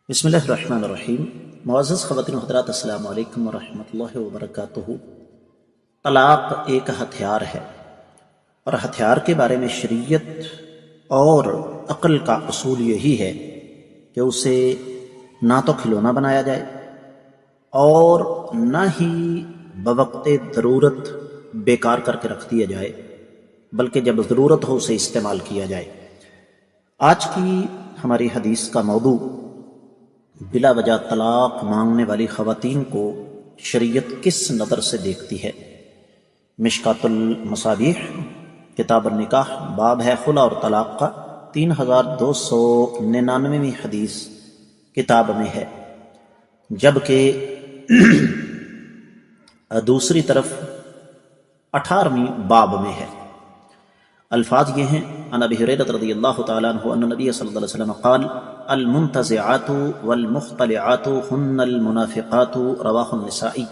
بسم اللہ الرحمن الرحیم۔ معزز خواتین و حضرات، السلام علیکم ورحمۃ اللہ وبرکاتہ۔ طلاق ایک ہتھیار ہے، اور ہتھیار کے بارے میں شریعت اور عقل کا اصول یہی ہے کہ اسے نہ تو کھلونا بنایا جائے اور نہ ہی بوقت ضرورت بیکار کر کے رکھ دیا جائے، بلکہ جب ضرورت ہو اسے استعمال کیا جائے۔ آج کی ہماری حدیث کا موضوع بلا وجہ طلاق مانگنے والی خواتین کو شریعت کس نظر سے دیکھتی ہے۔ مشکات المصابیح کتاب النکاح باب ہے خلا اور طلاق کا، 3299ویں حدیث کتاب میں ہے، جبکہ دوسری طرف 18ویں باب میں ہے۔ الفاظ یہ ہیں: عن ابی ہریرہ رضی اللہ تعالیٰ عنہ ان نبی صلی اللہ علیہ وسلم قال المنتزعات والمختلعات ہن المنافقات، رواہ النسائی۔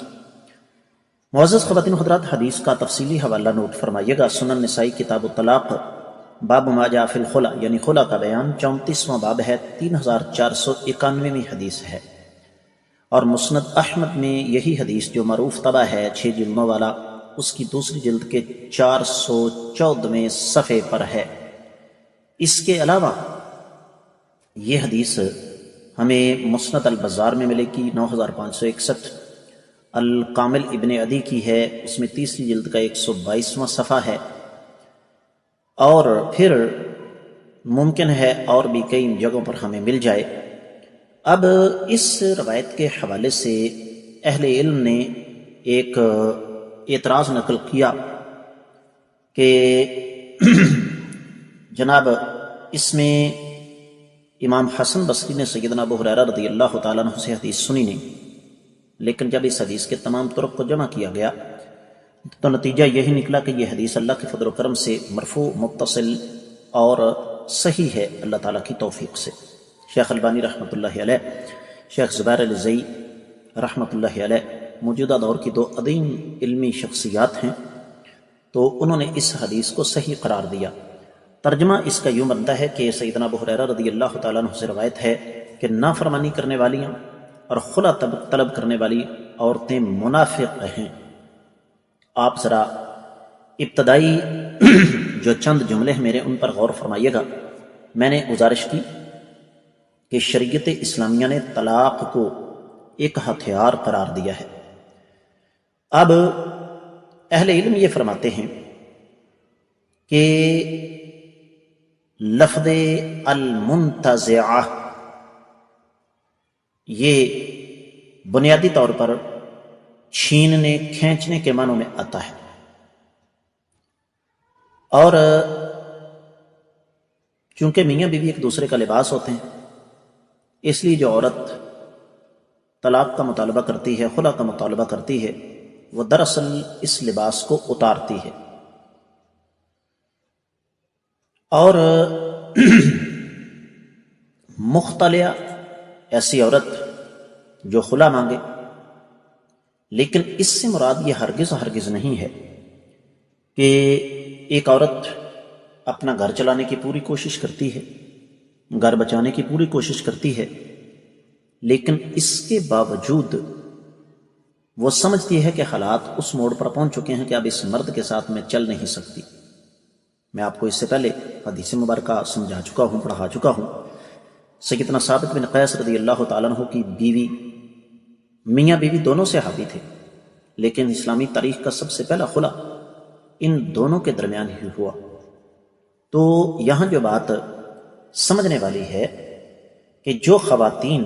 معزز خواتین و حضرات، حدیث کا تفصیلی حوالہ نوٹ فرمائیے گا۔ سنن نسائی کتاب الطلاق باب ما جاء فی الخلا، یعنی خلا کا بیان، 34واں باب ہے، 3491ویں حدیث ہے۔ اور مسند احمد میں یہی حدیث جو معروف طبع ہے 6 جلدوں والا، اس کی دوسری جلد کے 414ویں صفحے پر ہے۔ اس کے علاوہ یہ حدیث ہمیں مسند البزار میں ملے گی، 9561۔ الکامل ابن عدی کی ہے، اس میں تیسری جلد کا 122واں صفحہ ہے۔ اور پھر ممکن ہے اور بھی کئی جگہوں پر ہمیں مل جائے۔ اب اس روایت کے حوالے سے اہل علم نے ایک اعتراض نقل کیا کہ جناب اس میں امام حسن بصری نے سیدنا ابو ہریرہ رضی اللہ تعالیٰ عنہ سے حدیث سنی نہیں، لیکن جب اس حدیث کے تمام طرق کو جمع کیا گیا تو نتیجہ یہی نکلا کہ یہ حدیث اللہ کے فضل و کرم سے مرفوع، متصل اور صحیح ہے، اللہ تعالیٰ کی توفیق سے۔ شیخ البانی رحمۃ اللہ علیہ، شیخ زبیر الزئی رحمۃ اللہ علیہ موجودہ دور کی 2 عظیم علمی شخصیات ہیں، تو انہوں نے اس حدیث کو صحیح قرار دیا۔ ترجمہ اس کا یوں بنتا ہے کہ سیدنا ابو ہریرہ رضی اللہ تعالیٰ عنہ سے روایت ہے کہ نافرمانی کرنے والیاں اور خلا طلب کرنے والی عورتیں منافق ہیں۔ آپ ذرا ابتدائی جو چند جملے ہیں میرے، ان پر غور فرمائیے گا۔ میں نے گزارش کی کہ شریعت اسلامیہ نے طلاق کو ایک ہتھیار قرار دیا ہے۔ اب اہل علم یہ فرماتے ہیں کہ لفظ المنتزعہ یہ بنیادی طور پر چھیننے، کھینچنے کے معنوں میں آتا ہے، اور چونکہ میاں بیوی ایک دوسرے کا لباس ہوتے ہیں، اس لیے جو عورت طلاق کا مطالبہ کرتی ہے، خلا کا مطالبہ کرتی ہے، وہ دراصل اس لباس کو اتارتی ہے۔ اور مختلع ایسی عورت جو خلا مانگے، لیکن اس سے مراد یہ ہرگز نہیں ہے کہ ایک عورت اپنا گھر چلانے کی پوری کوشش کرتی ہے، گھر بچانے کی پوری کوشش کرتی ہے، لیکن اس کے باوجود وہ سمجھتی ہے کہ حالات اس موڑ پر پہنچ چکے ہیں کہ اب اس مرد کے ساتھ میں چل نہیں سکتی۔ میں آپ کو اس سے پہلے حدیث مبارکہ سمجھا چکا ہوں، پڑھا چکا ہوں۔ سیدنا ثابت بن قیس رضی اللہ تعالیٰ عنہ کی بیوی، میاں بیوی دونوں صحابی تھے، لیکن اسلامی تاریخ کا سب سے پہلا خلا ان دونوں کے درمیان ہی ہوا۔ تو یہاں جو بات سمجھنے والی ہے کہ جو خواتین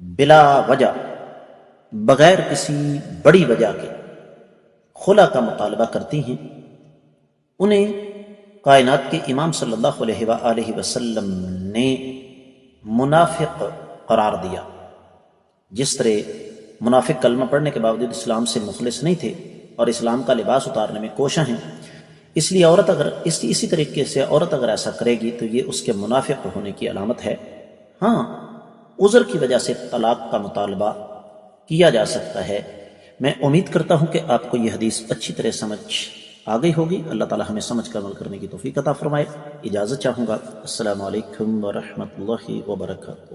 بلا وجہ، بغیر کسی بڑی وجہ کے خلا کا مطالبہ کرتی ہیں، انہیں کائنات کے امام صلی اللہ علیہ وآلہ وسلم نے منافق قرار دیا۔ جس طرح منافق کلمہ پڑھنے کے باوجود اسلام سے مخلص نہیں تھے اور اسلام کا لباس اتارنے میں کوشاں ہیں، اس لیے عورت اگر اسی طریقے سے عورت اگر ایسا کرے گی تو یہ اس کے منافق ہونے کی علامت ہے۔ ہاں، عذر کی وجہ سے طلاق کا مطالبہ کیا جا سکتا ہے۔ میں امید کرتا ہوں کہ آپ کو یہ حدیث اچھی طرح سمجھ آ گئی ہوگی۔ اللہ تعالی ہمیں سمجھ کر عمل کرنے کی توفیق عطا فرمائے۔ اجازت چاہوں گا۔ السلام علیکم ورحمۃ اللہ وبرکاتہ۔